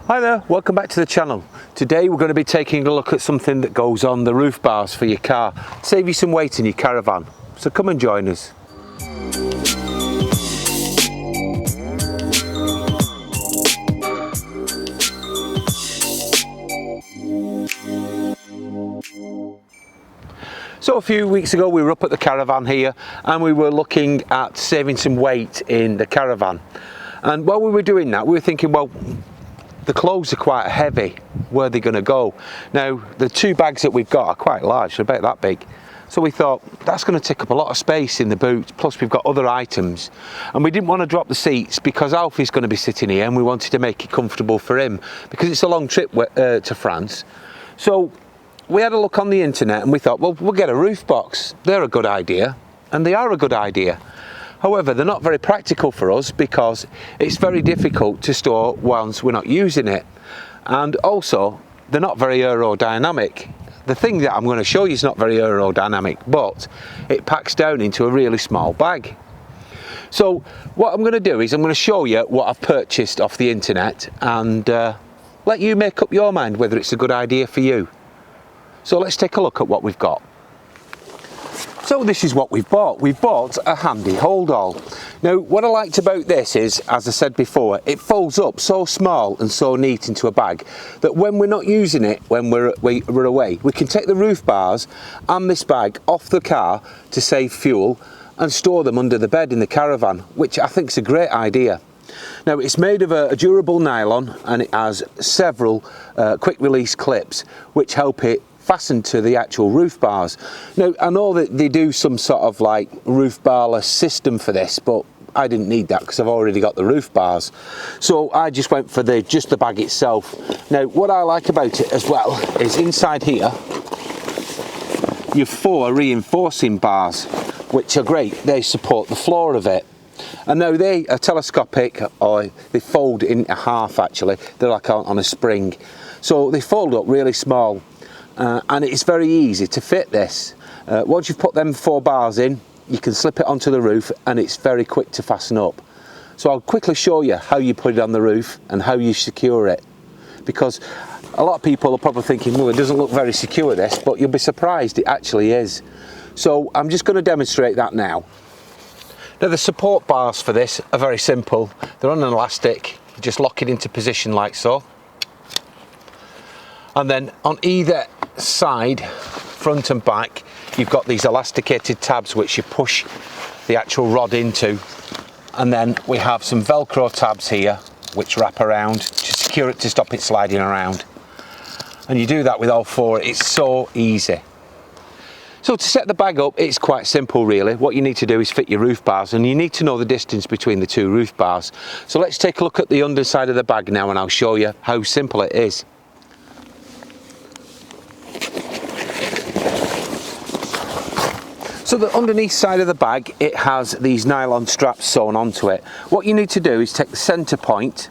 Hi there, welcome back to the channel. Today we're going to be taking a look at something that goes on the roof bars for your car. Save you some weight in your caravan. So come and join us. So a few weeks ago we were up at the Caravan here and we were looking at saving some weight in the caravan. And while we were doing that we were thinking, well, the clothes are quite heavy, where are they going to go? Now the two bags that we've got are quite large, they're about that big. So we thought that's going to take up a lot of space in the boot, plus we've got other items. And we didn't want to drop the seats because Alfie's going to be sitting here and we wanted to make it comfortable for him because it's a long trip to France. So we had a look on the internet and we thought, well, we'll get a roof box. They're a good idea, and they are a good idea. However, they're not very practical for us because it's very difficult to store once we're not using it. And also, they're not very aerodynamic. The thing that I'm going to show you is not very aerodynamic, but it packs down into a really small bag. So what I'm going to do is I'm going to show you what I've purchased off the internet and let you make up your mind whether it's a good idea for you. So let's take a look at what we've got. So this is what we've bought. We've bought a handy hold all. Now what I liked about this is, as I said before, it folds up so small and so neat into a bag that when we're not using it, when we're away, we can take the roof bars and this bag off the car to save fuel and store them under the bed in the caravan, which I think is a great idea. Now it's made of a durable nylon and it has several quick release clips which help it fastened to the actual roof bars. Now I know that they do some sort of like roof barless system for this, but I didn't need that because I've already got the roof bars. So I just went for just the bag itself. Now what I like about it as well is inside here you've 4 reinforcing bars which are great. They support the floor of it. And now they are telescopic, or they fold in half actually. They're like on a spring. So they fold up really small. And it's very easy to fit this. Once you've put them 4 bars in, you can slip it onto the roof and it's very quick to fasten up. So I'll quickly show you how you put it on the roof and how you secure it. Because a lot of people are probably thinking, well, it doesn't look very secure this, but you'll be surprised it actually is. So I'm just going to demonstrate that now. Now the support bars for this are very simple. They're on an elastic, you just lock it into position like so. And then on either side, front and back, you've got these elasticated tabs which you push the actual rod into, and then we have some Velcro tabs here which wrap around to secure it, to stop it sliding around. And you do that with all 4. It's so easy. So to set the bag up, it's quite simple really. What you need to do is fit your roof bars, and you need to know the distance between the 2 roof bars. So let's take a look at the underside of the bag now and I'll show you how simple it is. So the underneath side of the bag, it has these nylon straps sewn onto it. What you need to do is take the centre point,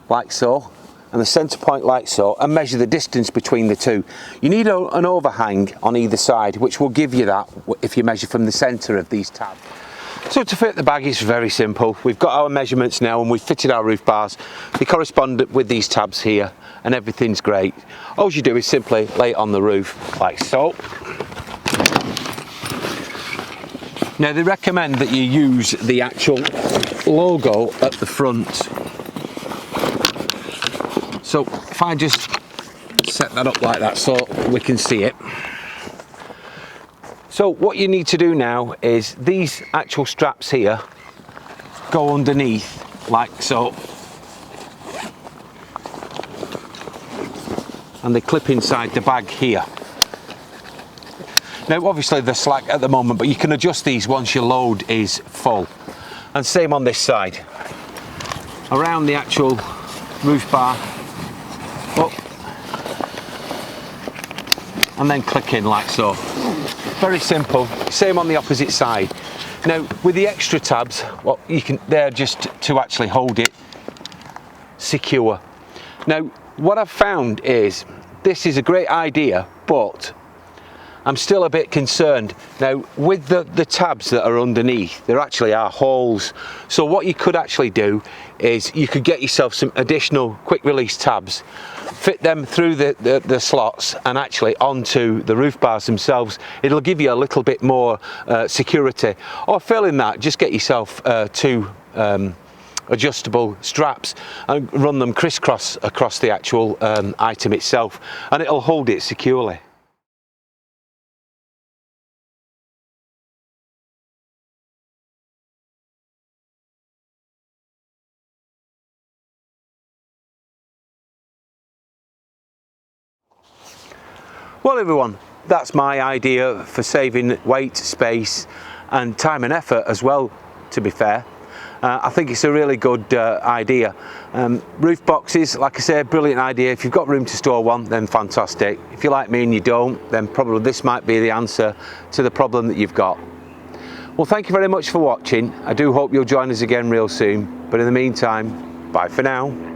like so, and the centre point like so, and measure the distance between the 2. You need an overhang on either side, which will give you that if you measure from the centre of these tabs. So to fit the bag is very simple. We've got our measurements now and we've fitted our roof bars. They correspond with these tabs here and everything's great. All you do is simply lay it on the roof, like so. Now they recommend that you use the actual logo at the front. So if I just set that up like that so we can see it. So what you need to do now is these actual straps here go underneath like so. And they clip inside the bag here. Now obviously they're slack at the moment, but you can adjust these once your load is full. And same on this side. Around the actual roof bar, up, and then click in like so. Very simple. Same on the opposite side. Now with the extra tabs, well, they're just to actually hold it secure. Now what I've found is this is a great idea, but I'm still a bit concerned. Now, with the tabs that are underneath, there actually are holes. So what you could actually do is you could get yourself some additional quick release tabs, fit them through the slots and actually onto the roof bars themselves. It'll give you a little bit more security. Or failing that, just get yourself two adjustable straps and run them crisscross across the actual item itself, and it'll hold it securely. Well everyone, that's my idea for saving weight, space and time and effort as well, to be fair. I think it's a really good idea. Roof boxes, like I said, brilliant idea. If you've got room to store one, then fantastic. If you're like me and you don't, then probably this might be the answer to the problem that you've got. Well, thank you very much for watching. I do hope you'll join us again real soon. But in the meantime, bye for now.